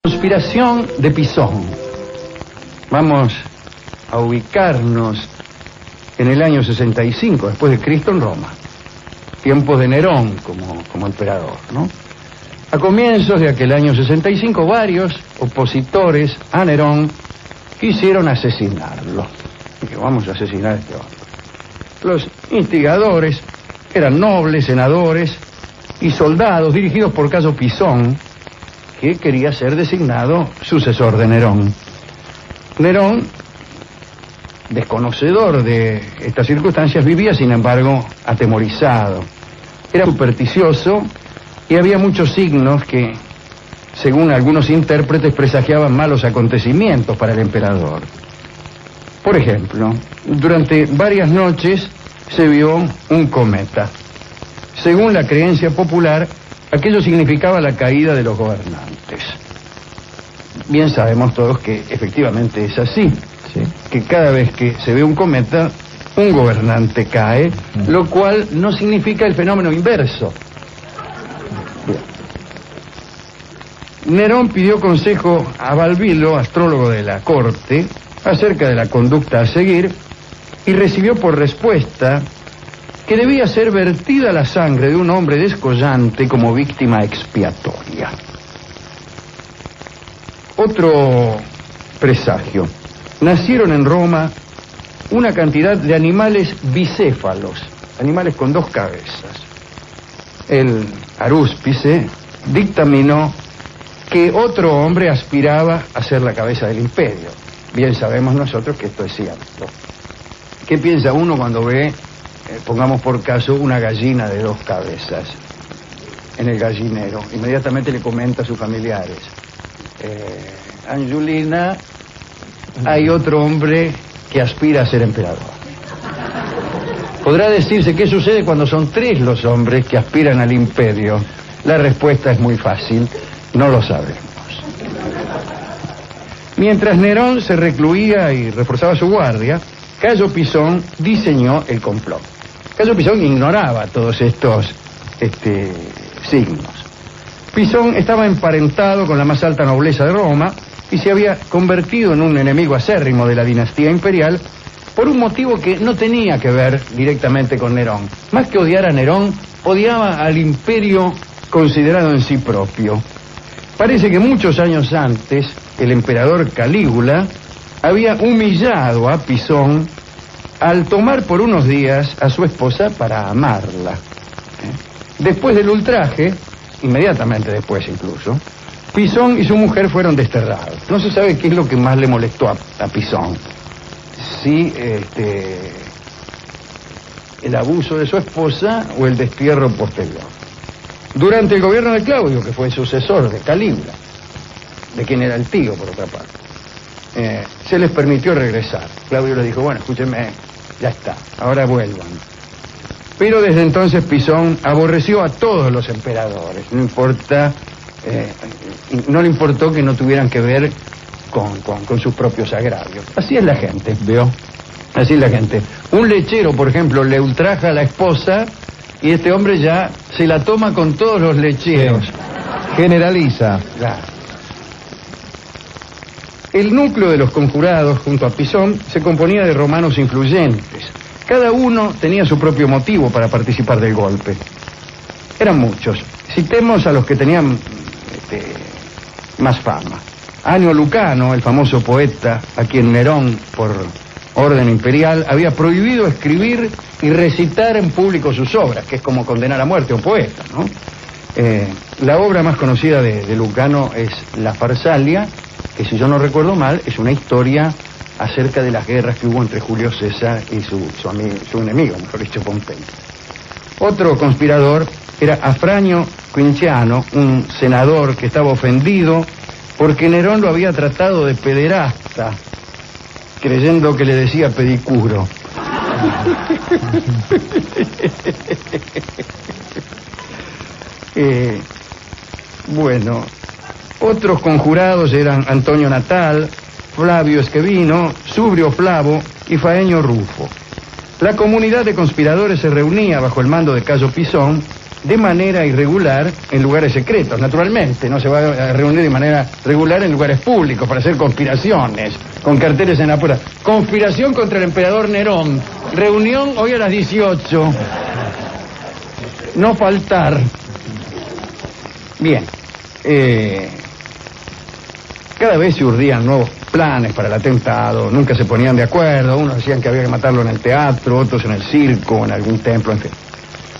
Conspiración de Pisón. Vamos a ubicarnos en el año 65, después de Cristo, en Roma. Tiempos de Nerón como emperador, ¿no? A comienzos de aquel año 65, varios opositores a Nerón quisieron asesinarlo. Dije, vamos a asesinar a este hombre. Los instigadores eran nobles, senadores y soldados dirigidos por Cayo Pisón, que quería ser designado sucesor de Nerón. Nerón, desconocedor de estas circunstancias, vivía, sin embargo, atemorizado. Era supersticioso y había muchos signos que, según algunos intérpretes, presagiaban malos acontecimientos para el emperador. Por ejemplo, durante varias noches se vio un cometa. Según la creencia popular, aquello significaba la caída de los gobernantes. Bien sabemos todos que efectivamente es así, ¿sí? Que cada vez que se ve un cometa, un gobernante cae, lo cual no significa el fenómeno inverso. Nerón pidió consejo a Balbilo, astrólogo de la corte, acerca de la conducta a seguir, y recibió por respuesta que debía ser vertida la sangre de un hombre descollante como víctima expiatoria. Otro presagio. Nacieron en Roma una cantidad de animales bicéfalos, animales con dos cabezas. El arúspice dictaminó que otro hombre aspiraba a ser la cabeza del imperio. Bien sabemos nosotros que esto es cierto. ¿Qué piensa uno cuando ve, pongamos por caso, una gallina de dos cabezas en el gallinero? Inmediatamente le comenta a sus familiares: Angiolina, hay otro hombre que aspira a ser emperador. Podrá decirse qué sucede cuando son tres los hombres que aspiran al imperio. La respuesta es muy fácil: no lo sabemos. Mientras Nerón se recluía y reforzaba su guardia, Cayo Pisón diseñó el complot. Cayo Pisón ignoraba todos estos signos. Pisón estaba emparentado con la más alta nobleza de Roma y se había convertido en un enemigo acérrimo de la dinastía imperial por un motivo que no tenía que ver directamente con Nerón. Más que odiar a Nerón, odiaba al imperio considerado en sí propio. Parece que muchos años antes, el emperador Calígula había humillado a Pisón al tomar por unos días a su esposa para amarla. Después del ultraje, inmediatamente después incluso, Pisón y su mujer fueron desterrados. No se sabe qué es lo que más le molestó a Pisón. Si el abuso de su esposa o el destierro posterior. Durante el gobierno de Claudio, que fue sucesor de Calígula, de quien era el tío por otra parte, se les permitió regresar. Claudio les dijo: bueno, escúchenme, ya está, ahora vuelvan. Pero desde entonces Pisón aborreció a todos los emperadores, no le importó que no tuvieran que ver con sus propios agravios. Así es la gente, ¿veo? Así es la gente. Un lechero, por ejemplo, le ultraja a la esposa y este hombre ya se la toma con todos los lecheros. Sí. Generaliza. Claro. El núcleo de los conjurados, junto a Pisón, se componía de romanos influyentes. Cada uno tenía su propio motivo para participar del golpe. Eran muchos. Citemos a los que tenían más fama. Anio Lucano, el famoso poeta, a quien Nerón, por orden imperial, había prohibido escribir y recitar en público sus obras, que es como condenar a muerte a un poeta, ¿no? La obra más conocida de Lucano es La Farsalia, que, si yo no recuerdo mal, es una historia acerca de las guerras que hubo entre Julio César y su enemigo, mejor dicho, Pompeyo. Otro conspirador era Afranio Quinciano, un senador que estaba ofendido porque Nerón lo había tratado de pederasta, creyendo que le decía pedicuro. Bueno, otros conjurados eran Antonio Natal, Flavio Esquevino, Subrio Flavo y Faenio Rufo. La comunidad de conspiradores se reunía bajo el mando de Cayo Pisón de manera irregular en lugares secretos. Naturalmente, no se va a reunir de manera regular en lugares públicos para hacer conspiraciones, con carteles en la puerta. Conspiración contra el emperador Nerón. Reunión hoy a las 18. No faltar. Bien. Cada vez se urdían nuevos planes para el atentado, nunca se ponían de acuerdo, unos decían que había que matarlo en el teatro, otros en el circo, en algún templo, en fin.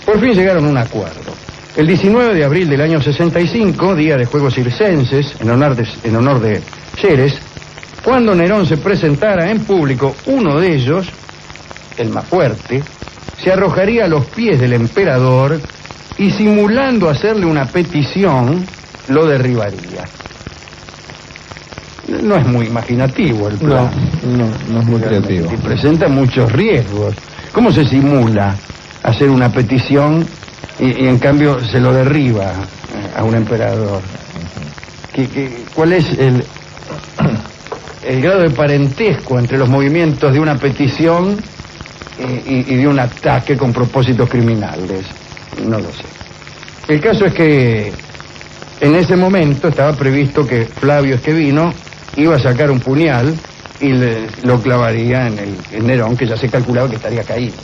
Por fin llegaron a un acuerdo. El 19 de abril del año 65, día de Juegos Circenses, en honor de Ceres, cuando Nerón se presentara en público, uno de ellos, el más fuerte, se arrojaría a los pies del emperador y, simulando hacerle una petición, lo derribaría. No es muy imaginativo el plan. No es muy creativo. Y presenta muchos riesgos. ¿Cómo se simula hacer una petición y en cambio se lo derriba a un emperador? ¿Cuál es el grado de parentesco entre los movimientos de una petición y de un ataque con propósitos criminales? No lo sé. El caso es que en ese momento estaba previsto que Flavio Esquevino iba a sacar un puñal y lo clavaría en Nerón, que ya se calculaba que estaría caído.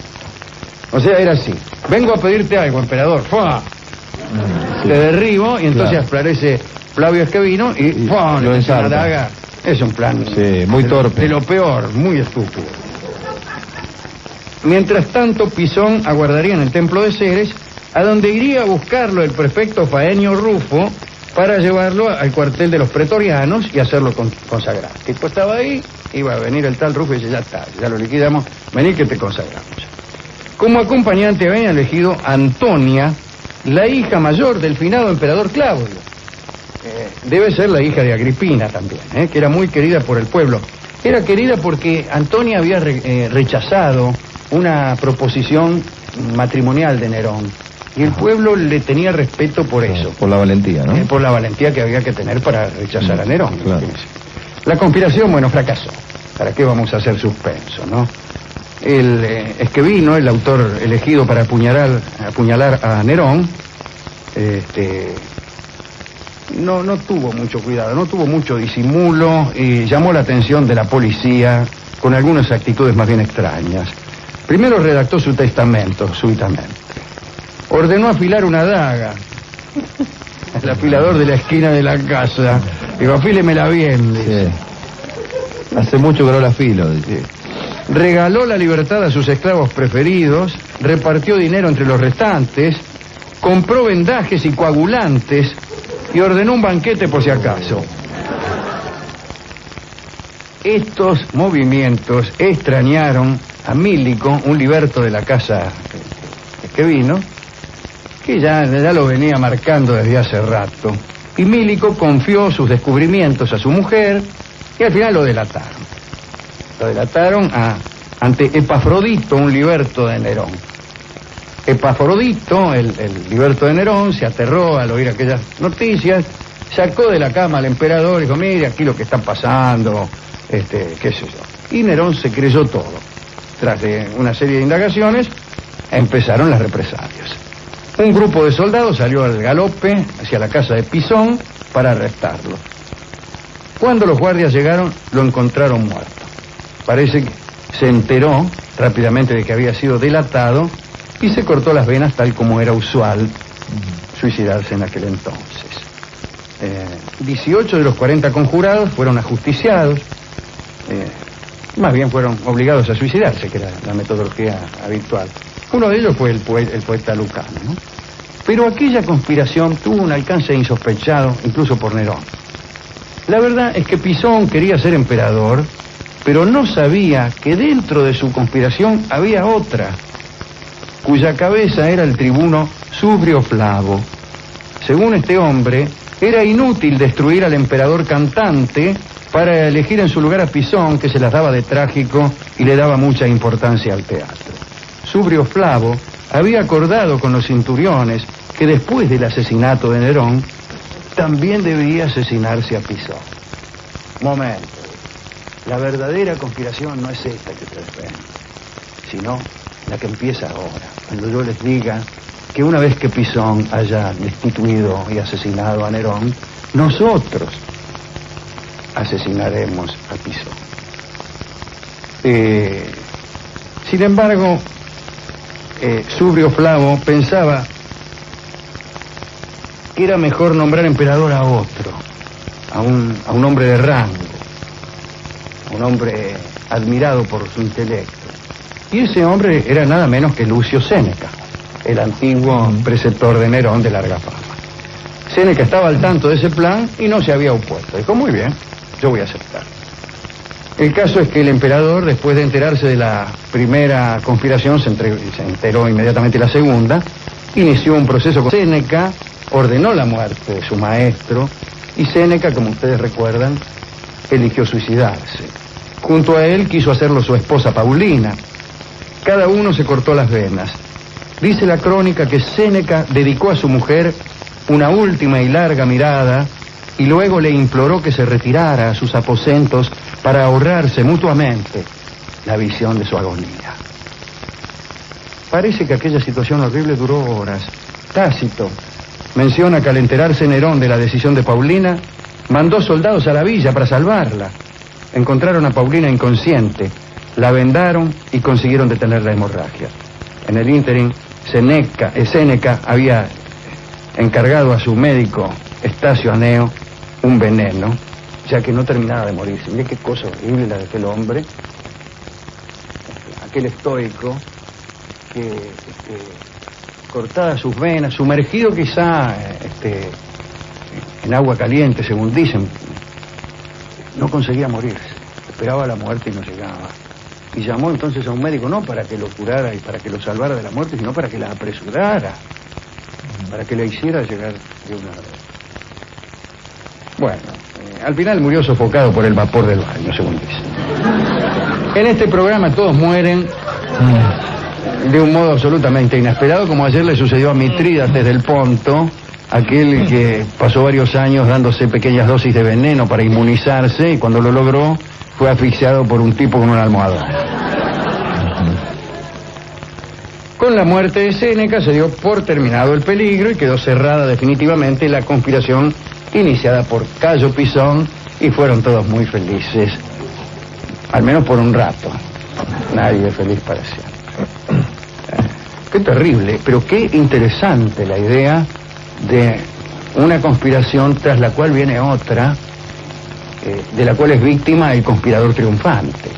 O sea, era así. Vengo a pedirte algo, emperador. ¡Fua! Sí. Te derribo y entonces aparece Flavio Esquevino y ¡fua! Le mete una daga. Es un plan muy torpe. De lo peor, muy estúpido. Mientras tanto, Pisón aguardaría en el templo de Ceres, a donde iría a buscarlo el prefecto Faenio Rufo para llevarlo al cuartel de los pretorianos y hacerlo consagrar. Tipo estaba ahí, iba a venir el tal Rufo y dice, ya está, ya lo liquidamos, vení que te consagramos. Como acompañante habían elegido a Antonia, la hija mayor del finado emperador Claudio. Debe ser la hija de Agripina también, que era muy querida por el pueblo. Era querida porque Antonia había rechazado una proposición matrimonial de Nerón. Y el pueblo le tenía respeto por eso. Por la valentía, ¿no? Por la valentía que había que tener para rechazar a Nerón. Claro. La conspiración, bueno, fracasó. ¿Para qué vamos a hacer suspenso, no? Esquevino, el autor elegido para apuñalar a Nerón, no tuvo mucho cuidado, no tuvo mucho disimulo y llamó la atención de la policía con algunas actitudes más bien extrañas. Primero redactó su testamento, súbitamente. Ordenó afilar una daga. El afilador de la esquina de la casa. Digo, afílemela bien, dice. Sí. Hace mucho que no la afilo, dice. Regaló la libertad a sus esclavos preferidos, repartió dinero entre los restantes, compró vendajes y coagulantes y ordenó un banquete por si acaso. Estos movimientos extrañaron a Mílico, un liberto de la casa Esquevino, que ya lo venía marcando desde hace rato. Y Mílico confió sus descubrimientos a su mujer y al final lo delataron. Lo delataron ante Epafrodito, un liberto de Nerón. Epafrodito, el liberto de Nerón, se aterró al oír aquellas noticias, sacó de la cama al emperador y dijo, mire, aquí lo que está pasando, qué sé yo. Y Nerón se creyó todo. Tras de una serie de indagaciones, empezaron las represalias. Un grupo de soldados salió al galope hacia la casa de Pisón para arrestarlo. Cuando los guardias llegaron, lo encontraron muerto. Parece que se enteró rápidamente de que había sido delatado y se cortó las venas tal como era usual suicidarse en aquel entonces. 18 de los 40 conjurados fueron ajusticiados, más bien fueron obligados a suicidarse, que era la metodología habitual. Uno de ellos fue el poeta Lucano, ¿no? Pero aquella conspiración tuvo un alcance insospechado, incluso por Nerón. La verdad es que Pisón quería ser emperador, pero no sabía que dentro de su conspiración había otra, cuya cabeza era el tribuno Subrio Flavo. Según este hombre, era inútil destruir al emperador cantante para elegir en su lugar a Pisón, que se las daba de trágico y le daba mucha importancia al teatro. Subrio Flavo había acordado con los centuriones que después del asesinato de Nerón también debía asesinarse a Pisón. Momento. La verdadera conspiración no es esta que ustedes ven, sino la que empieza ahora, cuando yo les diga que una vez que Pisón haya destituido y asesinado a Nerón, nosotros asesinaremos a Pisón. Sin embargo, Subrio Flavo pensaba que era mejor nombrar emperador a otro, a un hombre de rango, un hombre admirado por su intelecto. Y ese hombre era nada menos que Lucio Séneca, el antiguo preceptor de Nerón de larga fama. Séneca estaba al tanto de ese plan y no se había opuesto. Dijo, muy bien, yo voy a aceptar. El caso es que el emperador, después de enterarse de la primera conspiración, se enteró inmediatamente de la segunda, inició un proceso con Séneca, ordenó la muerte de su maestro, y Séneca, como ustedes recuerdan, eligió suicidarse. Junto a él quiso hacerlo su esposa Paulina. Cada uno se cortó las venas. Dice la crónica que Séneca dedicó a su mujer una última y larga mirada y luego le imploró que se retirara a sus aposentos para ahorrarse mutuamente la visión de su agonía. Parece que aquella situación horrible duró horas. Tácito menciona que al enterarse Nerón de la decisión de Paulina, mandó soldados a la villa para salvarla. Encontraron a Paulina inconsciente, la vendaron y consiguieron detener la hemorragia. En el ínterin, Séneca había encargado a su médico Estacio Aneo un veneno, ya que no terminaba de morirse. Mire qué cosa horrible la de aquel hombre, aquel estoico, que cortadas sus venas, sumergido quizá en agua caliente, según dicen, no conseguía morirse, esperaba la muerte y no llegaba. Y llamó entonces a un médico, no para que lo curara y para que lo salvara de la muerte, sino para que la apresurara, para que la hiciera llegar de una vez. Bueno, al final murió sofocado por el vapor del baño, según dicen. En este programa todos mueren de un modo absolutamente inesperado, como ayer le sucedió a Mitrídates del Ponto, aquel que pasó varios años dándose pequeñas dosis de veneno para inmunizarse y cuando lo logró fue asfixiado por un tipo con un almohadón. Con la muerte de Séneca se dio por terminado el peligro y quedó cerrada definitivamente la conspiración iniciada por Cayo Pisón y fueron todos muy felices, al menos por un rato. Nadie es feliz para siempre. Qué terrible, pero qué interesante la idea de una conspiración tras la cual viene otra, de la cual es víctima el conspirador triunfante.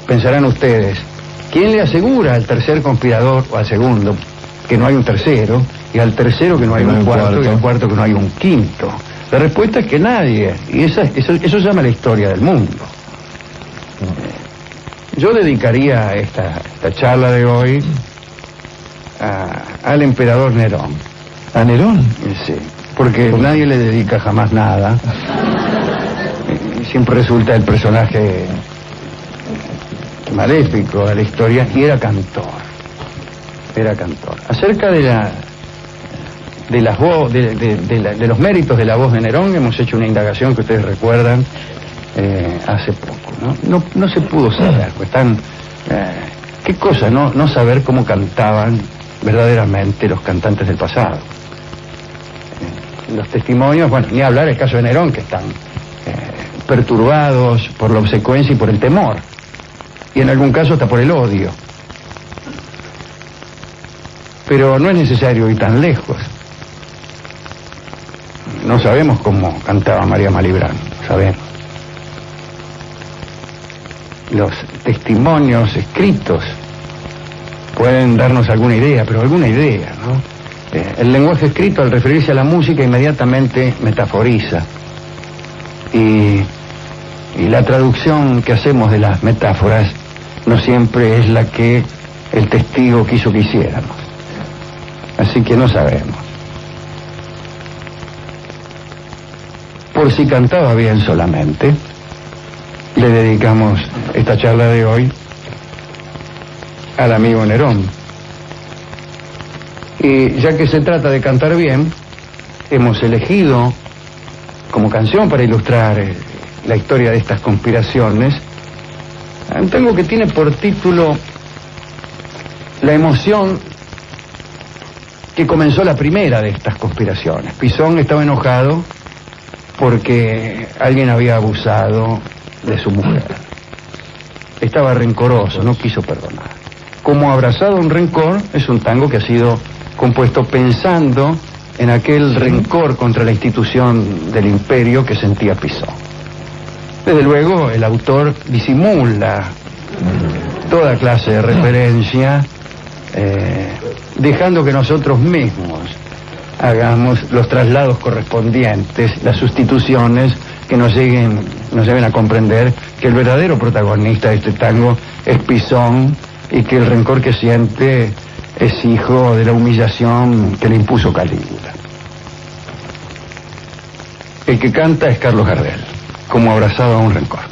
Pensarán ustedes, ¿quién le asegura al tercer conspirador o al segundo que no hay un tercero, y al tercero que no hay un cuarto, y al cuarto que no hay un quinto? La respuesta es que nadie, y eso se llama la historia del mundo. Yo dedicaría esta charla de hoy al emperador Nerón. ¿A Nerón? Sí, porque nadie le dedica jamás nada. Siempre resulta el personaje maléfico de la historia, y era cantor. Era cantor. Acerca de los méritos de la voz de Nerón hemos hecho una indagación que ustedes recuerdan hace poco, ¿no? No se pudo saber, pues qué cosa no saber cómo cantaban verdaderamente los cantantes del pasado. Los testimonios, bueno, ni hablar el caso de Nerón, que están perturbados por la obsecuencia y por el temor, y en algún caso hasta por el odio. Pero no es necesario ir tan lejos. No sabemos cómo cantaba María Malibran, sabemos. Los testimonios escritos pueden darnos alguna idea, pero alguna idea, ¿no? El lenguaje escrito, al referirse a la música, inmediatamente metaforiza. Y la traducción que hacemos de las metáforas no siempre es la que el testigo quiso que hiciéramos. Así que no sabemos. Por si cantaba bien solamente, le dedicamos esta charla de hoy al amigo Nerón. Y ya que se trata de cantar bien, hemos elegido como canción para ilustrar la historia de estas conspiraciones un tango que tiene por título La emoción que comenzó la primera de estas conspiraciones. Pisón estaba enojado porque alguien había abusado de su mujer. Estaba rencoroso, no quiso perdonar. Como Abrazado a un rencor es un tango que ha sido compuesto pensando en aquel rencor contra la institución del imperio que sentía Pisón. Desde luego el autor disimula toda clase de referencia, dejando que nosotros mismos hagamos los traslados correspondientes, las sustituciones que nos lleven a comprender que el verdadero protagonista de este tango es Pisón y que el rencor que siente es hijo de la humillación que le impuso Calígula. El que canta es Carlos Gardel, como Abrazado a un rencor.